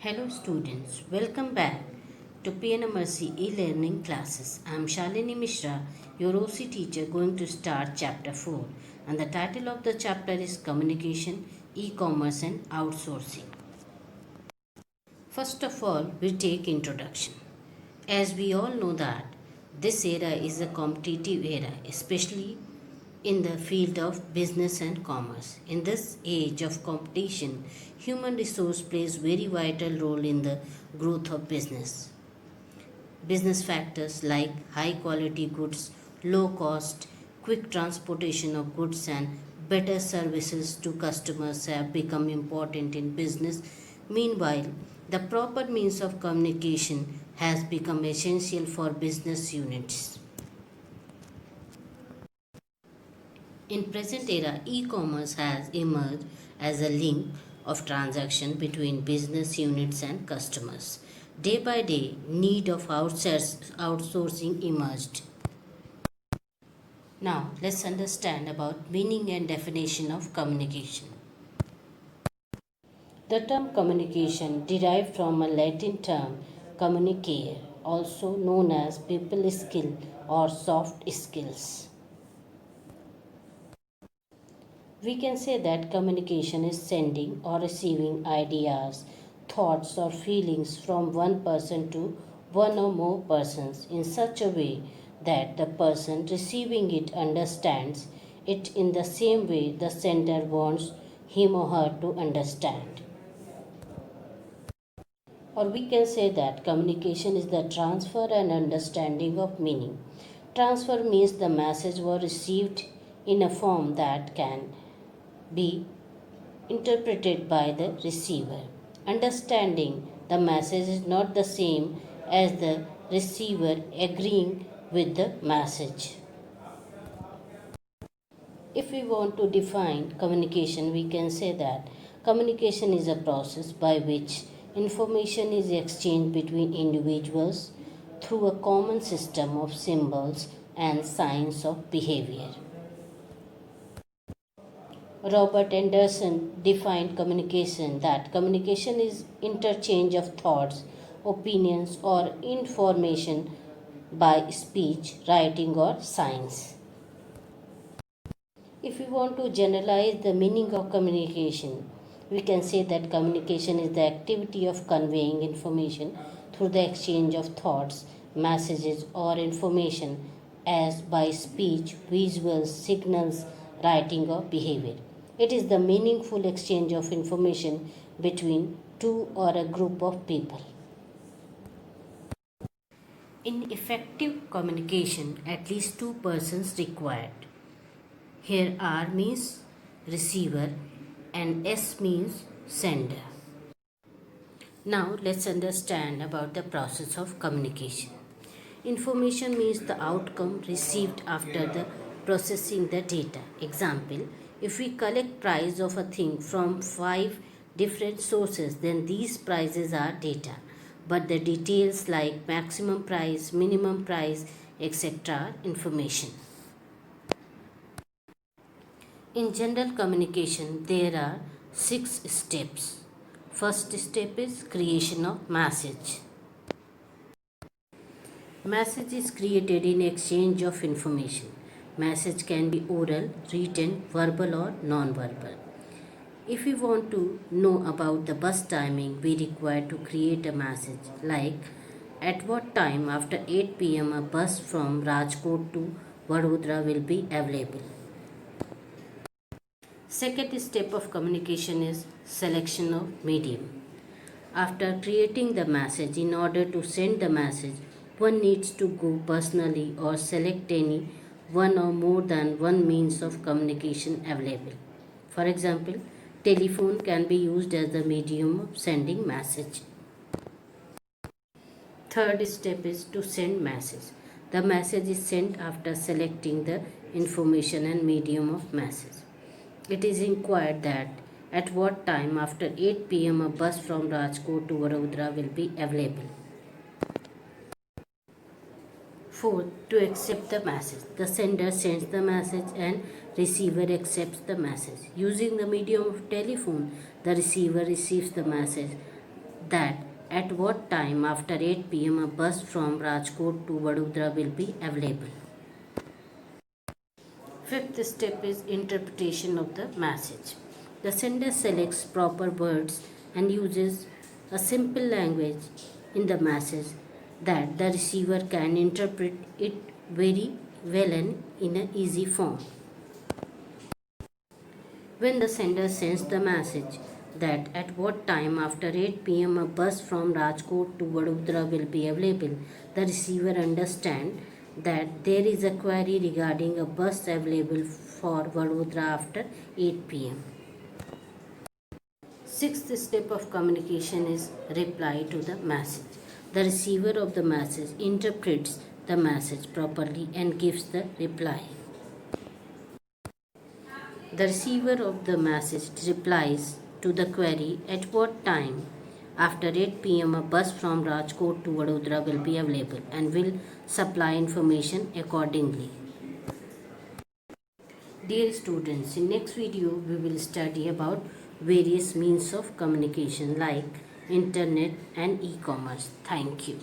Hello students, welcome back to PNMRC e-learning classes. I am Shalini Mishra, your OC teacher going to start chapter 4 and the title of the chapter is Communication, E-commerce and Outsourcing. First of all, we take introduction. As we all know that this era is a competitive era, especially in the field of business and commerce. In this age of competition, human resource plays very vital role in the growth of business. Business factors like high quality goods, low cost, quick transportation of goods and better services to customers have become important in business. Meanwhile, the proper means of communication has become essential for business units. In present era, e-commerce has emerged as a link of transaction between business units and customers. Day by day, need of outsourcing emerged. Now, let's understand about meaning and definition of communication. The term communication derived from a Latin term communicare, also known as people skill or soft skills. We can say that communication is sending or receiving ideas, thoughts, or feelings from one person to one or more persons in such a way that the person receiving it understands it in the same way the sender wants him or her to understand. Or we can say that communication is the transfer and understanding of meaning. Transfer means the message was received in a form that can be interpreted by the receiver. Understanding the message is not the same as the receiver agreeing with the message. If we want to define communication, we can say that communication is a process by which information is exchanged between individuals through a common system of symbols and signs of behavior. Robert Anderson defined communication that communication is interchange of thoughts, opinions, or information by speech, writing, or signs. If we want to generalize the meaning of communication, we can say that communication is the activity of conveying information through the exchange of thoughts, messages, or information as by speech, visuals, signals, writing, or behavior. It is the meaningful exchange of information between two or a group of people. In effective communication, at least two persons required. Here R means receiver and S means sender. Now let's understand about the process of communication. Information means the outcome received after the processing the data. Example, if we collect price of a thing from 5 different sources, then these prices are data. But the details like maximum price, minimum price, etc. are information. In general communication, there are 6 steps. First step is creation of message. Message is created in exchange of information. Message can be oral, written, verbal or non-verbal. If we want to know about the bus timing, we require to create a message like at what time after 8 pm a bus from Rajkot to Vadodara will be available. Second step of communication is selection of medium. After creating the message, in order to send the message, one needs to go personally or select any one or more than one means of communication available. For example, telephone can be used as the medium of sending message. Third step is to send message. The message is sent after selecting the information and medium of message. It is inquired that at what time after 8 pm a bus from Rajkot to Vadodara will be available. Fourth, to accept the message. The sender sends the message and receiver accepts the message. Using the medium of telephone, the receiver receives the message that at what time after 8 pm a bus from Rajkot to Vadodara will be available. Fifth step is interpretation of the message. The sender selects proper words and uses a simple language in the message that the receiver can interpret it very well and in an easy form. When the sender sends the message that at what time after 8 pm a bus from Rajkot to Vadodara will be available, the receiver understands that there is a query regarding a bus available for Vadodara after 8 pm. Sixth step of communication is reply to the message. The receiver of the message interprets the message properly and gives the reply. The receiver of the message replies to the query at what time after 8 pm a bus from Rajkot to Vadodara will be available and will supply information accordingly. Dear students, in next video we will study about various means of communication like internet and e-commerce. Thank you.